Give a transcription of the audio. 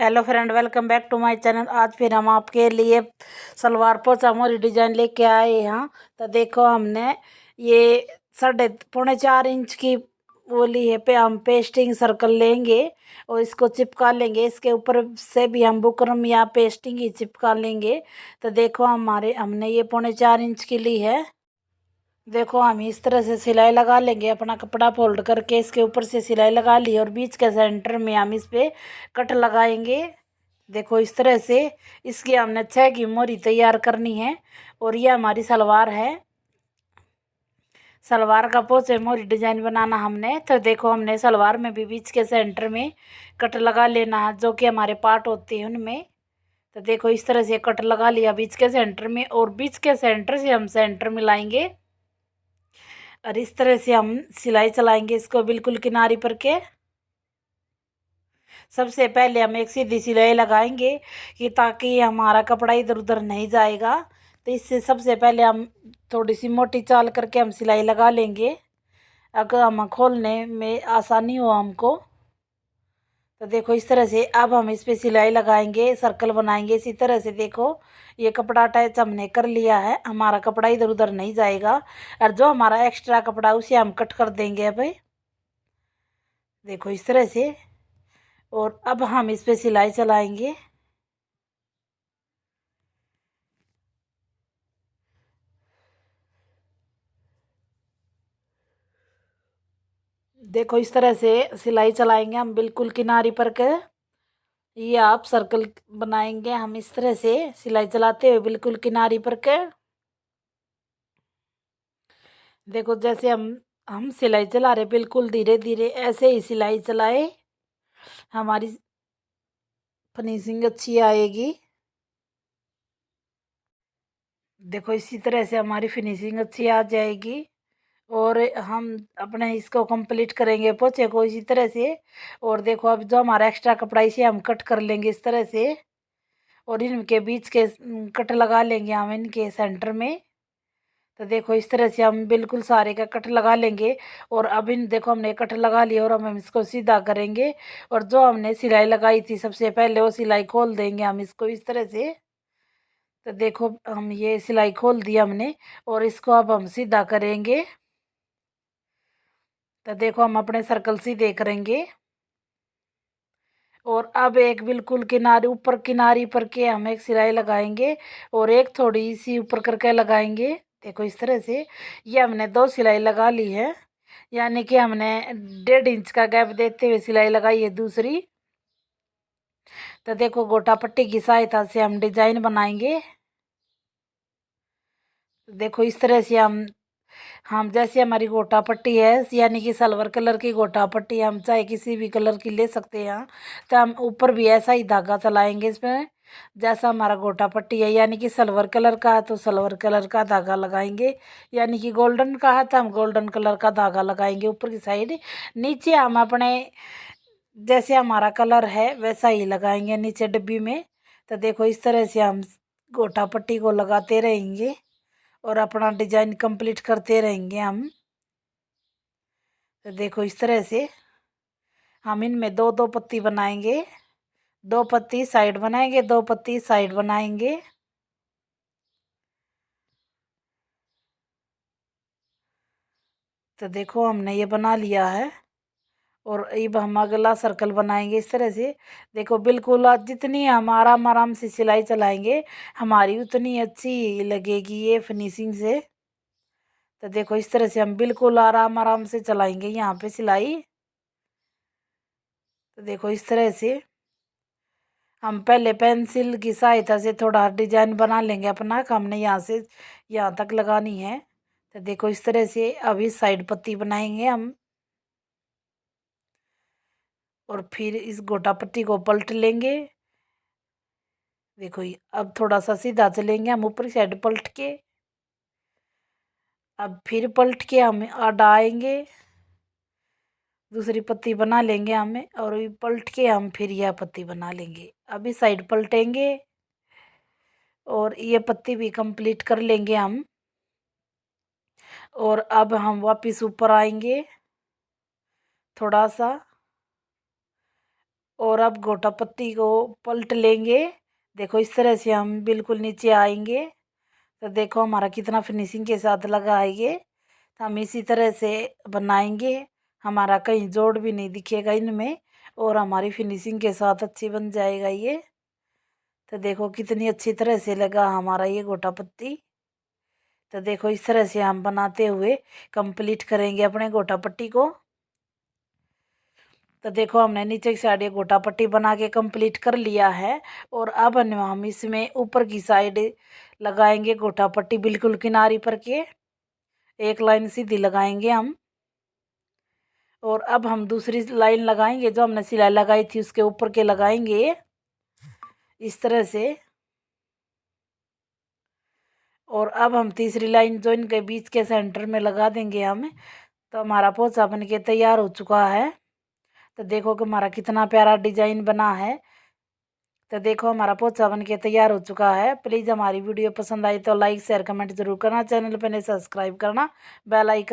Hello friend, welcome back to my channel. आज फिर हम आपके लिए सलवार पोंचा मोरी डिजाइन लेके आए हैं। तो देखो, हमने ये 3.5 इंच की वो ली है। पे हम पेस्टिंग सर्कल लेंगे और इसको चिपका लेंगे। इसके ऊपर से भी हम बुकरम या पेस्टिंग ही चिपका लेंगे। तो देखो, हमने ये 4.5 इंच की ली है। देखो, हम इस तरह से सिलाई लगा लेंगे। अपना कपड़ा फोल्ड करके इसके ऊपर से सिलाई लगा ली और बीच के सेंटर में हम इस पे कट लगाएंगे। देखो, इस तरह से इसकी हमने 6 की मोरी तैयार करनी है। और ये हमारी सलवार है। सलवार का पोंचे मोरी डिजाइन बनाना हमने। तो देखो, हमने सलवार में भी बीच के सेंटर में कट लगा लेना है, जो कि हमारे पार्ट होते हैं उनमें। तो देखो, इस तरह से कट लगा लिया बीच के सेंटर में और बीच के सेंटर से हम सेंटर मिलाएंगे और इस तरह से हम सिलाई चलाएंगे इसको बिल्कुल किनारी पर के। सबसे पहले हम एक सीधी सिलाई लगाएंगे कि ताकि हमारा कपड़ा इधर उधर नहीं जाएगा। तो इससे सबसे पहले हम थोड़ी सी मोटी चाल करके हम सिलाई लगा लेंगे, अगर हम खोलने में आसानी हो हमको। तो देखो, इस तरह से अब हम इस पे सिलाई लगाएंगे, सर्कल बनाएंगे इसी तरह से। देखो, ये कपड़ा अटैच हमने कर लिया है, हमारा कपड़ा इधर उधर नहीं जाएगा। और जो हमारा एक्स्ट्रा कपड़ा उसे हम कट कर देंगे अभी। देखो, इस तरह से। और अब हम इस पे सिलाई चलाएंगे। देखो, इस तरह से सिलाई चलाएंगे हम बिल्कुल किनारी पर के। ये आप सर्कल बनाएंगे हम इस तरह से सिलाई चलाते हुए बिल्कुल किनारी पर के। देखो, जैसे हम सिलाई चला रहे बिल्कुल धीरे धीरे, ऐसे ही सिलाई चलाए, हमारी फिनिशिंग अच्छी आएगी। देखो, इसी तरह से हमारी फिनिशिंग अच्छी आ जाएगी। और हम अपने इसको कंप्लीट करेंगे पोंचे को इसी तरह से। और देखो, अब जो हमारा एक्स्ट्रा कपड़ा इसे हम कट कर लेंगे इस तरह से। और इनके बीच के कट लगा लेंगे हम इनके सेंटर में। तो देखो, इस तरह से हम बिल्कुल सारे का कट लगा लेंगे। और अब इन देखो, हमने कट लगा लिया और हम इसको सीधा करेंगे। और जो हमने सिलाई लगाई थी सबसे पहले, वो सिलाई खोल देंगे हम इसको इस तरह से। तो देखो, हम ये सिलाई खोल दिया हमने और इसको अब हम सीधा करेंगे। तो देखो, हम अपने सर्कल सीधे करेंगे। और अब एक बिल्कुल किनारे ऊपर किनारी पर के हम एक सिलाई लगाएंगे और एक थोड़ी सी ऊपर करके लगाएंगे। देखो, इस तरह से ये हमने 2 सिलाई लगा ली है, यानी कि हमने 1.5 इंच का गैप देते हुए सिलाई लगाई है दूसरी। तो देखो, गोटा पट्टी की सहायता से हम डिजाइन बनाएंगे। देखो, इस तरह से हम जैसे हमारी गोटा पट्टी है, यानी कि सिल्वर कलर की गोटा पट्टी, हम चाहे किसी भी कलर की ले सकते हैं। तो हम ऊपर भी ऐसा ही धागा चलाएंगे इसमें, जैसा हमारा गोटा पट्टी है। यानी कि सिल्वर कलर का है तो सिल्वर कलर का धागा लगाएंगे, यानी कि गोल्डन का है तो हम गोल्डन कलर का धागा लगाएंगे ऊपर की साइड। नीचे हम अपने जैसे हमारा कलर है वैसा ही लगाएंगे नीचे डिब्बी में। तो देखो, इस तरह से हम गोटा पट्टी को लगाते रहेंगे और अपना डिजाइन कंप्लीट करते रहेंगे हम। तो देखो, इस तरह से हम इनमें 2-2 पत्ती बनाएंगे। 2 पत्ती साइड बनाएंगे, 2 पत्ती साइड बनाएंगे। तो देखो, हमने ये बना लिया है। और अब हम अगला सर्कल बनाएंगे इस तरह से। देखो, बिल्कुल आज जितनी हम आराम आराम से सिलाई चलाएंगे, हमारी उतनी अच्छी लगेगी ये फिनिशिंग से। तो देखो, इस तरह से हम बिल्कुल आराम आराम से चलाएंगे यहाँ पे सिलाई। तो देखो, इस तरह से हम पहले पेंसिल की सहायता से थोड़ा डिजाइन बना लेंगे अपना, कि हमने यहाँ से यहाँ तक लगानी है। तो देखो, इस तरह से अभी साइड पत्ती बनाएंगे हम। और फिर इस गोटा पट्टी को पलट लेंगे। देखो, अब थोड़ा सा सीधा चलेंगे हम ऊपर साइड पलट के। अब फिर पलट के हम आएंगे, दूसरी पत्ती बना लेंगे हमें। और ये पलट के हम फिर यह पत्ती बना लेंगे। अभी साइड पलटेंगे और ये पत्ती भी कंप्लीट कर लेंगे हम। और अब हम वापस ऊपर आएंगे थोड़ा सा। और अब गोटा पत्ती को पलट लेंगे। देखो इस तरह से हम बिल्कुल नीचे आएंगे। तो देखो हमारा कितना फिनिशिंग के साथ लगा है ये। तो हम इसी तरह से बनाएंगे, हमारा कहीं जोड़ भी नहीं दिखेगा इनमें और हमारी फिनिशिंग के साथ अच्छी बन जाएगा ये। तो देखो कितनी अच्छी तरह से लगा हमारा ये गोटा पत्ती। तो देखो इस तरह से हम बनाते हुए कंप्लीट करेंगे अपने गोटा पट्टी को। तो देखो हमने नीचे की साइड ये गोटा पट्टी बना के कंप्लीट कर लिया है। और अब हम इसमें ऊपर की साइड लगाएंगे गोटा पट्टी बिल्कुल किनारी पर के, एक लाइन सीधी लगाएंगे हम। और अब हम दूसरी लाइन लगाएंगे, जो हमने सिलाई लगाई थी उसके ऊपर के लगाएंगे इस तरह से। और अब हम तीसरी लाइन जो इनके बीच के सेंटर में लगा देंगे हम। तो हमारा पोछा बन के तैयार हो चुका है। तो देखो कि हमारा कितना प्यारा डिजाइन बना है। तो देखो हमारा पोछा बन के तैयार हो चुका है। प्लीज़ हमारी वीडियो पसंद आई तो लाइक शेयर कमेंट जरूर करना, चैनल पर नहीं सब्सक्राइब करना, बेल आइकन